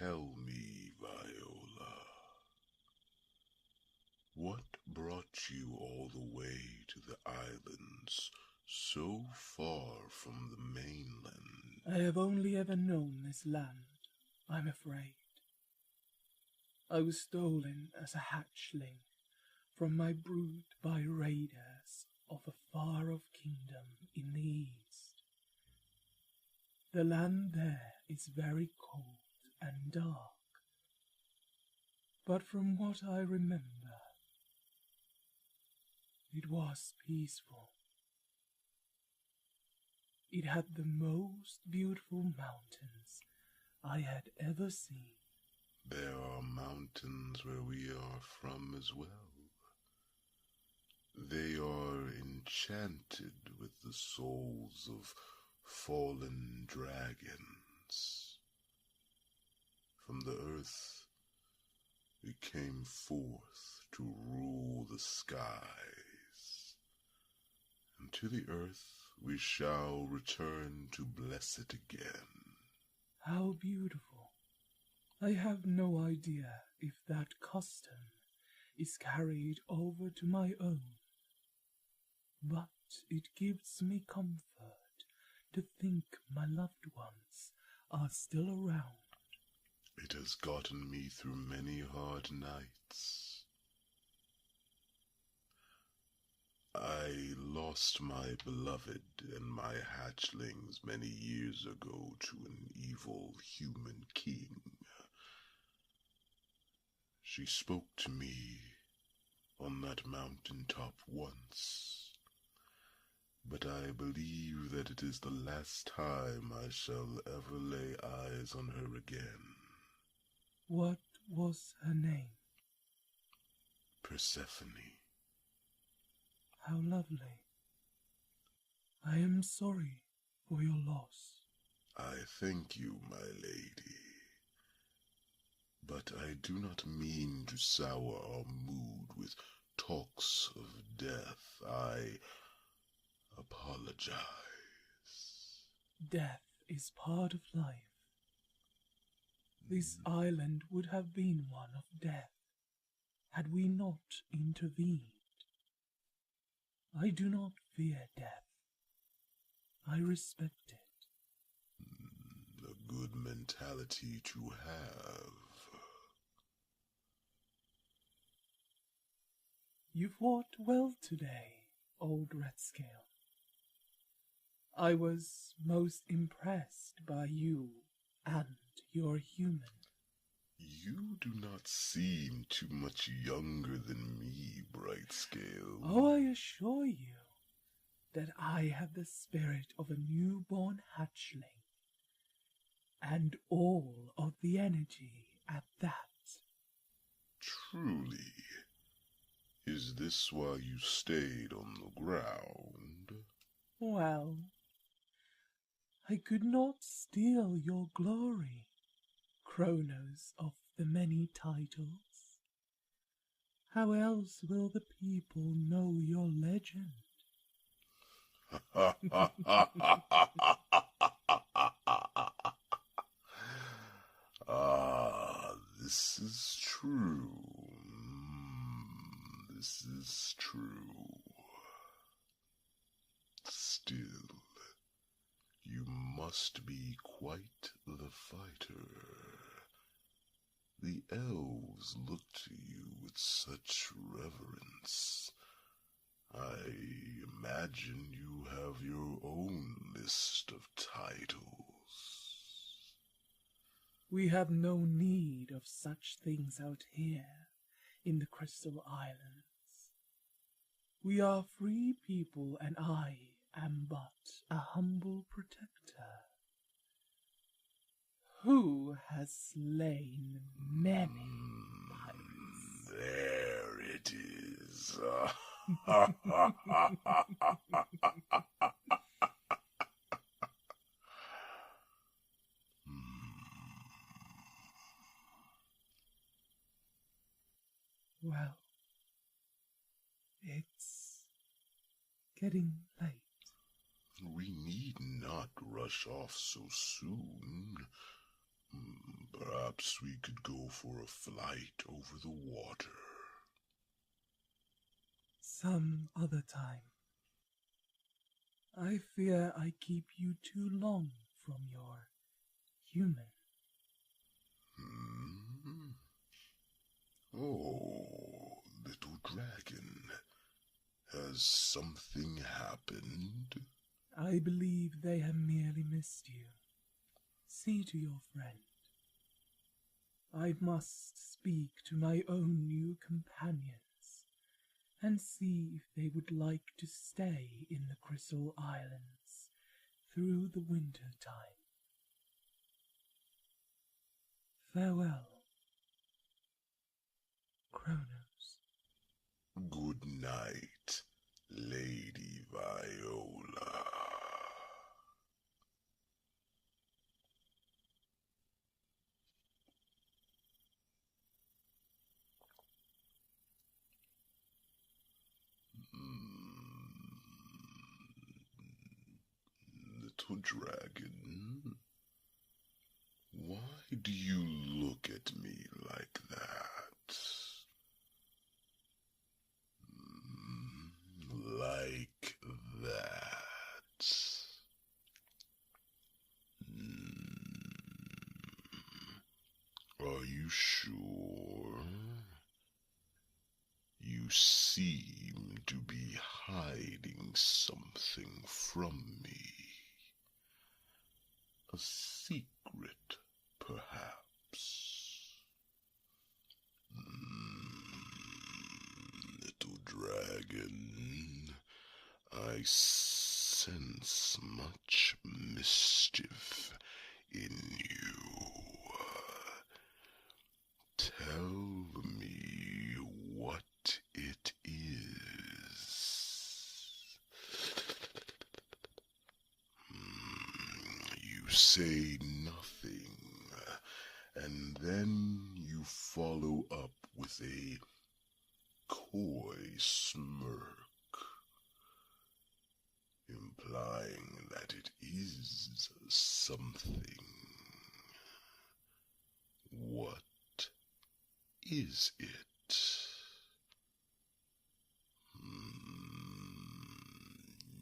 Tell me, Viola, what brought you all the way to the islands so far from the mainland? I have only ever known this land, I'm afraid. I was stolen as a hatchling from my brood by raiders of a far-off kingdom in the east. The land there is very cold and dark, but from what I remember, it was peaceful. It had the most beautiful mountains I had ever seen. There are mountains where we are from as well. They are enchanted with the souls of fallen dragons. From the earth we came forth to rule the skies, and to the earth we shall return to bless it again. How beautiful. I have no idea if that custom is carried over to my own, but it gives me comfort to think my loved ones are still around. It has gotten me through many hard nights. I lost my beloved and my hatchlings many years ago to an evil human king. She spoke to me on that mountaintop once, but I believe that it is the last time I shall ever lay eyes on her again. What was her name? Persephone. How lovely. I am sorry for your loss. I thank you, my lady. But I do not mean to sour our mood with talks of death. I apologize. Death is part of life. This island would have been one of death had we not intervened. I do not fear death. I respect it. A good mentality to have. You fought well today, old Redscale. I was most impressed by you and your human. You do not seem too much younger than me, Brightscale. Oh, I assure you that I have the spirit of a newborn hatchling, and all of the energy at that. Truly. Is this why you stayed on the ground? Well, I could not steal your glory, Cronos of the many titles. How else will the people know your legend? Ah, this is true. This is true. Still, you must be quite the fighter. The elves look to you with such reverence. I imagine you have your own list of titles. We have no need of such things out here in the Crystal Islands. We are free people, and I am but a humble protector who has slain many pirates. There it is. Well, it's getting late. We need not rush off so soon. Perhaps we could go for a flight over the water. Some other time. I fear I keep you too long from your human. Oh, little dragon, has something happened? I believe they have merely missed you. See to your friend. I must speak to my own new companions and see if they would like to stay in the Crystal Islands through the winter time. Farewell, Cronos. Good night, Lady Viola. Little dragon, why do you look at me like that? Like that. Are you sure? You seem to be hiding something from me. A secret, perhaps. Little dragon, I sense much mischief in you. Tell me what it is. You say nothing, and then you follow up with a coy smirk, implying that it is something. What is it?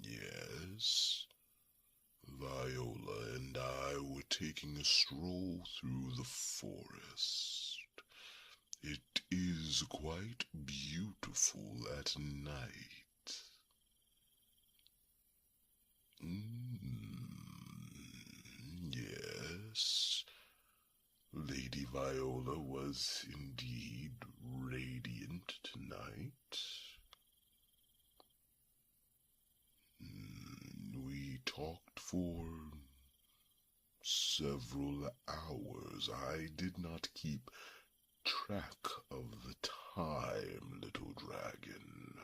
Yes, Viola and I were taking a stroll through the forest. It is quite beautiful at night. Yes, Lady Viola was indeed radiant tonight. We talked for several hours. I did not keep track of the time, little dragon.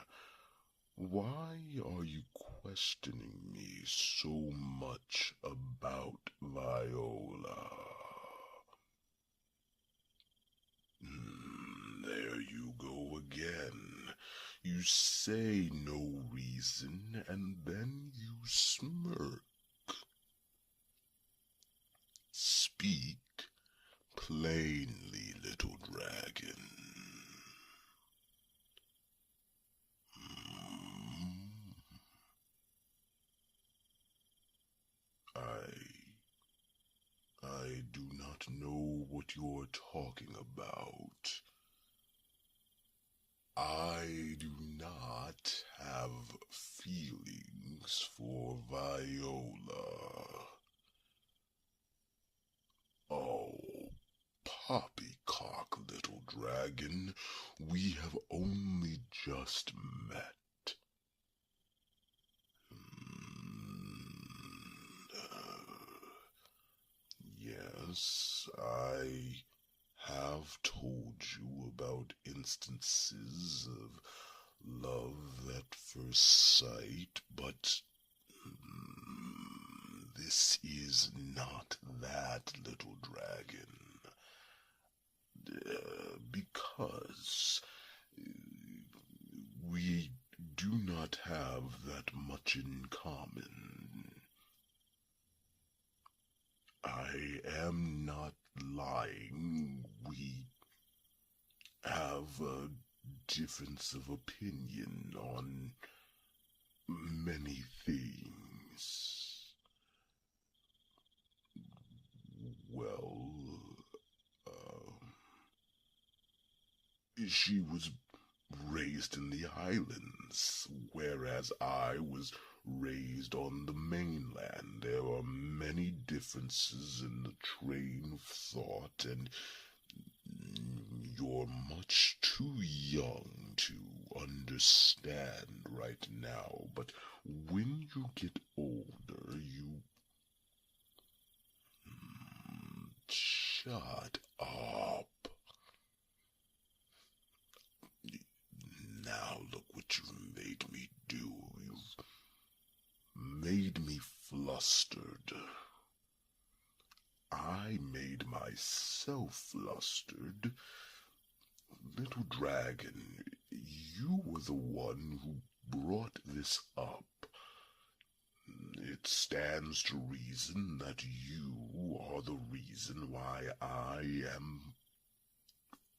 Why are you questioning me so much about Viola? There you go again. You say no reason, and then you smirk. Speak plainly, little dragon. I do not know what you're talking about. I do not have feelings for Viola. Oh, poppycock, little dragon, we have only just met. Yes, I have told you about instances of love at first sight, but this is not that, little dragon. Because we do not have that much in common. I am not lying. We have a difference of opinion on many things. Well, she was raised in the islands, whereas I was raised on the mainland. There are many differences in the train of thought, and you're much too young to understand right now, but when you get older, you... Shut up. Now look what you've made me do. You've made me flustered. I made myself flustered. Little dragon, you were the one who brought this up. It stands to reason that you are the reason why I am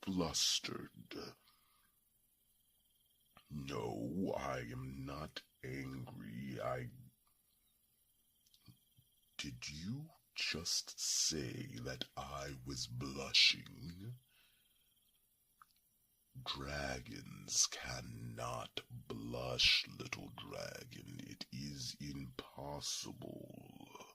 flustered. No, I am not angry. Did you just say that I was blushing? Dragons cannot blush, little dragon. It is impossible.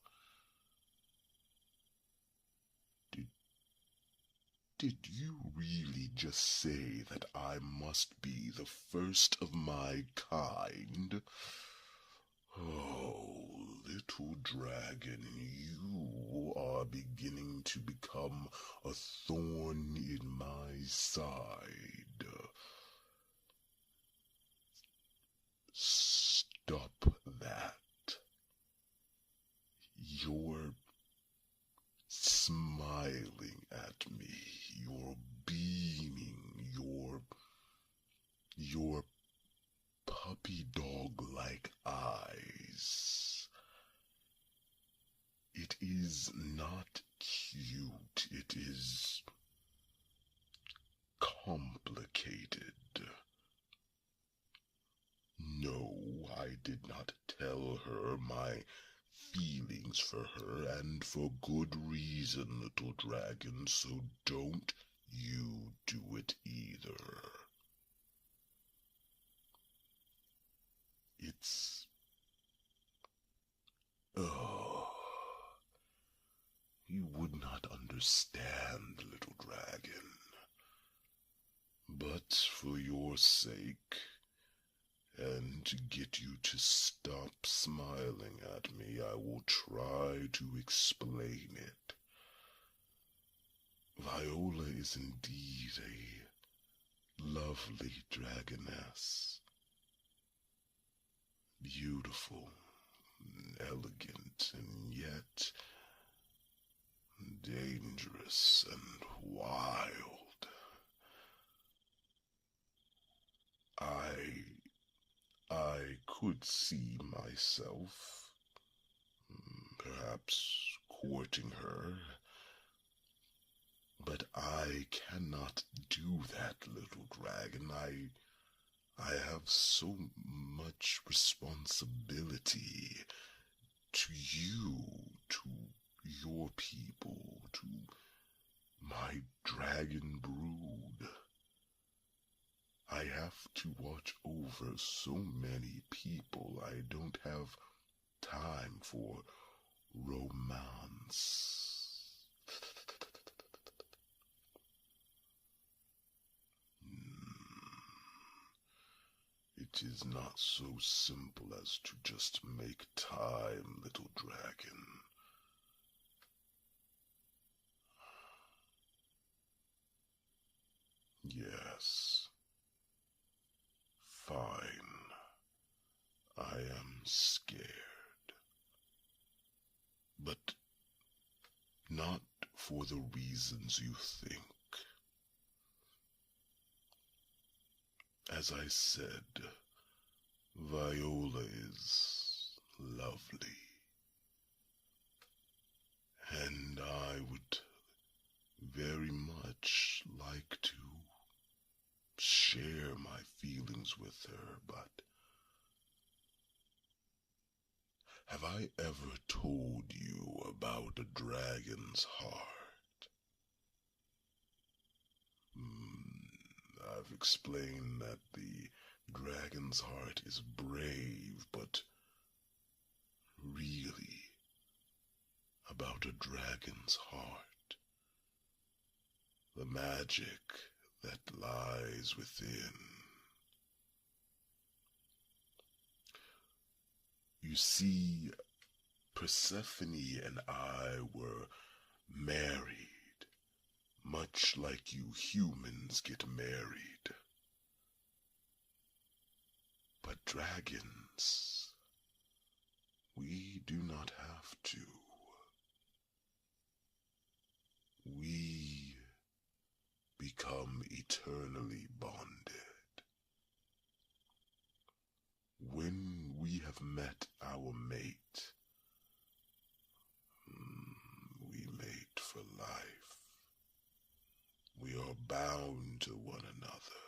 Did you really just say that I must be the first of my kind? Oh, little dragon, you are beginning to become a thorn in my side. Stop that. You're smiling at me. You're beaming. Your puppy dog-like eyes. It is not cute. It is complicated. No, I did not tell her my feelings for her, and for good reason, little dragon, so don't you do it either. It's... oh, you would not understand, little dragon. But for your sake, and to get you to stop smiling at me, I will try to explain it. Viola is indeed a lovely dragoness. Beautiful, elegant, and yet dangerous and wild. I could see myself, perhaps courting her, but I cannot do that, little dragon. I have so much responsibility to you, to your people, to my dragon brood. I have to watch over so many people. I don't have time for romance. It is not so simple as to just make time, little dragon. Yes. Fine. I am scared. But not for the reasons you think. As I said, Viola is lovely. And I would things with her, but have I ever told you about a dragon's heart? I've explained that the dragon's heart is brave, but really, about a dragon's heart, the magic that lies within. You see, Persephone and I were married, much like you humans get married. But dragons, we do not have to. We become eternally bonded. When we have met our mate, we mate for life. We are bound to one another.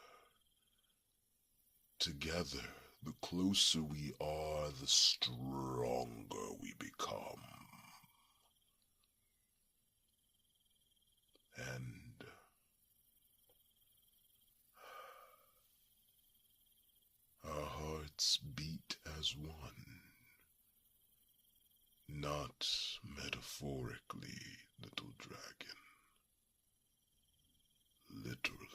Together, the closer we are, the stronger we become. And our hearts beat as one. Not metaphorically, little dragon. Literally.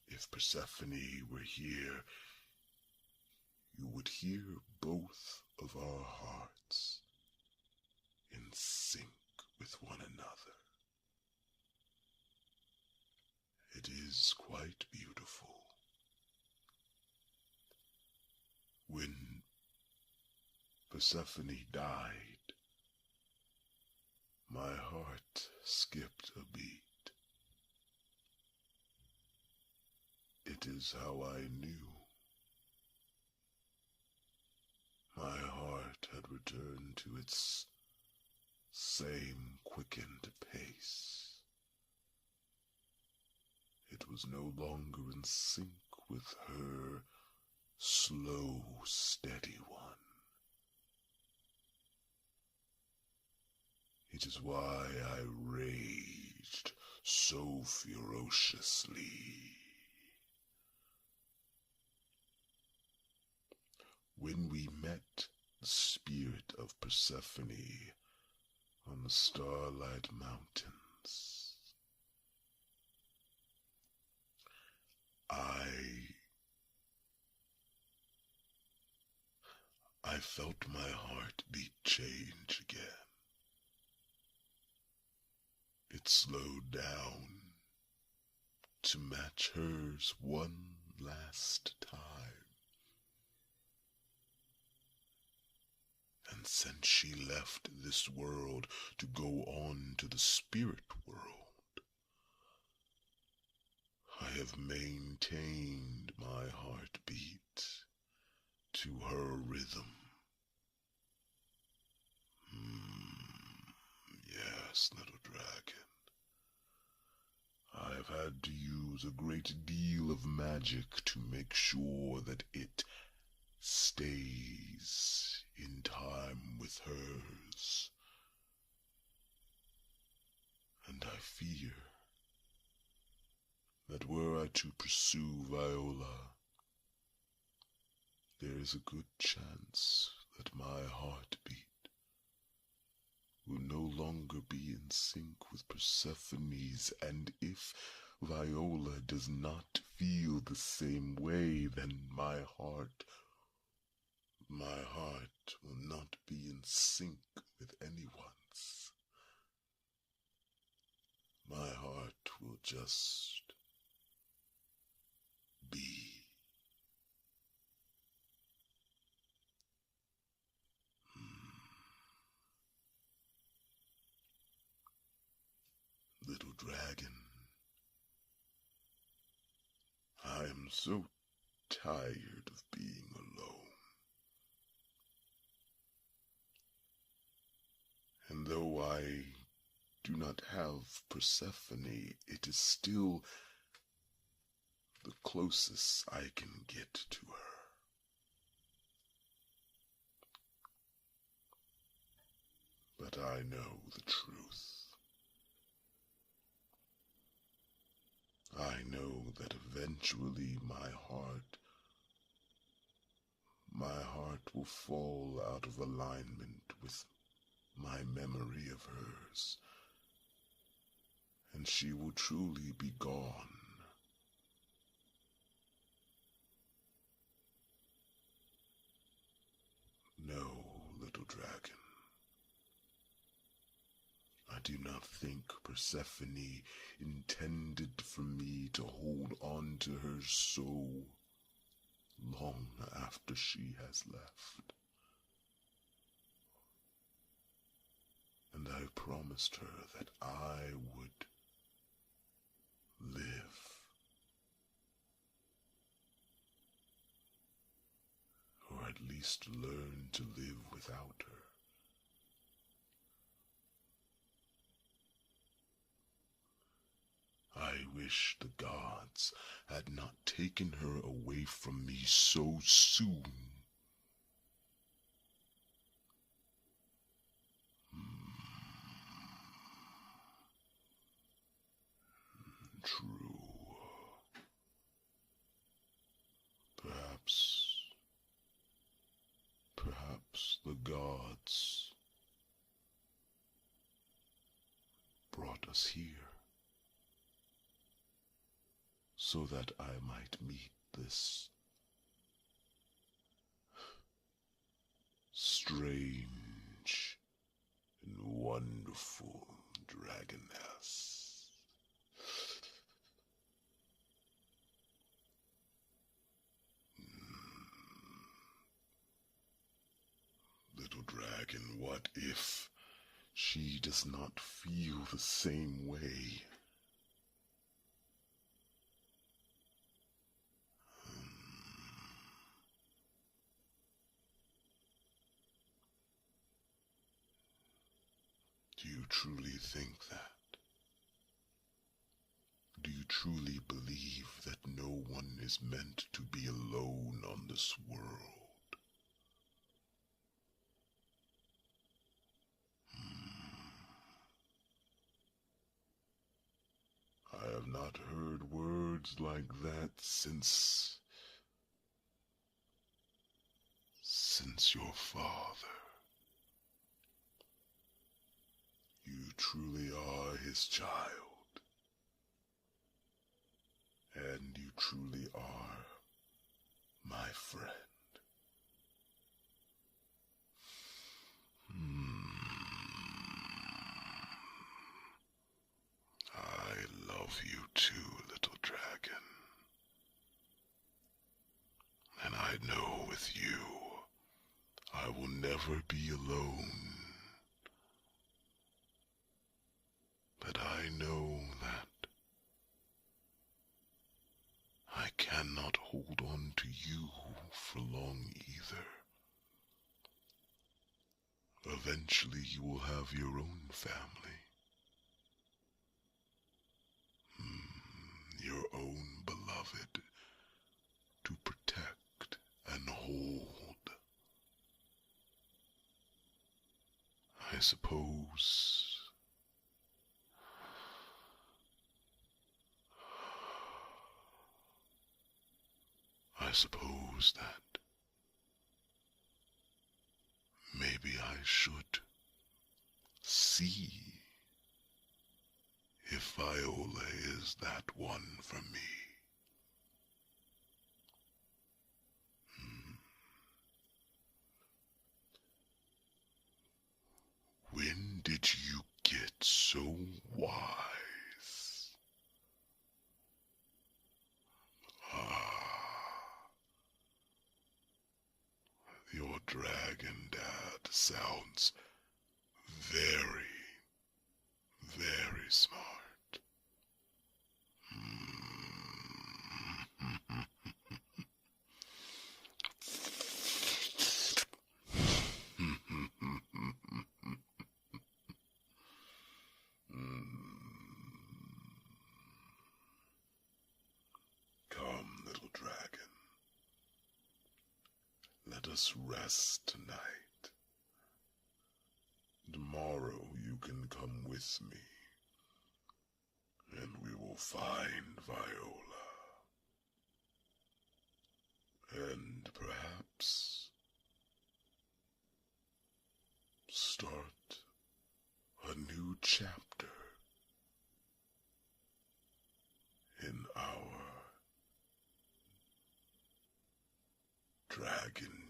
If Persephone were here, you would hear both of our hearts in sync with one another. It is quite beautiful. When Persephone died, my heart skipped a beat. It is how I knew. My heart had returned to its same quickened pace. It was no longer in sync with her slow, steady one. It is why I raged so ferociously. When we met the spirit of Persephone on the Starlight Mountains, I felt my heartbeat change again. It slowed down to match hers one last time. And since she left this world to go on to the spirit world, I have maintained my heartbeat to her rhythm. Yes, little dragon. I have had to use a great deal of magic to make sure that it stays in time with hers. And I fear that were I to pursue Viola, there is a good chance that my heartbeat will no longer be in sync with Persephone's, and if Viola does not feel the same way, then my heart will not be in sync with anyone's. My heart will just be. Little dragon, I am so tired of being alone. And though I do not have Persephone, it is still the closest I can get to her. But I know the truth. I know that eventually my heart will fall out of alignment with my memory of hers, and she will truly be gone. No, little dragon. I do not think Persephone intended for me to hold on to her so long after she has left. And I promised her that I would live. Or at least learn to live without her. I wish the gods had not taken her away from me so soon. True. Perhaps the gods brought us here so that I might meet this strange and wonderful dragoness. Little dragon, what if she does not feel the same way? Do you truly think that? Do you truly believe that no one is meant to be alone on this world? I have not heard words like that since your father. You truly are his child, and you truly are my friend. I love you too, little dragon. And I know with you, I will never be alone. But I know that I cannot hold on to you for long either. Eventually you will have your own family. Your own beloved to protect and hold. I suppose that maybe I should see if Viola is that one for me. When did you get so wise? Your dragon dad sounds very, very smart. Come let us rest tonight. Tomorrow you can come with me, and we will find Viola. And perhaps start a new chapter in our dragon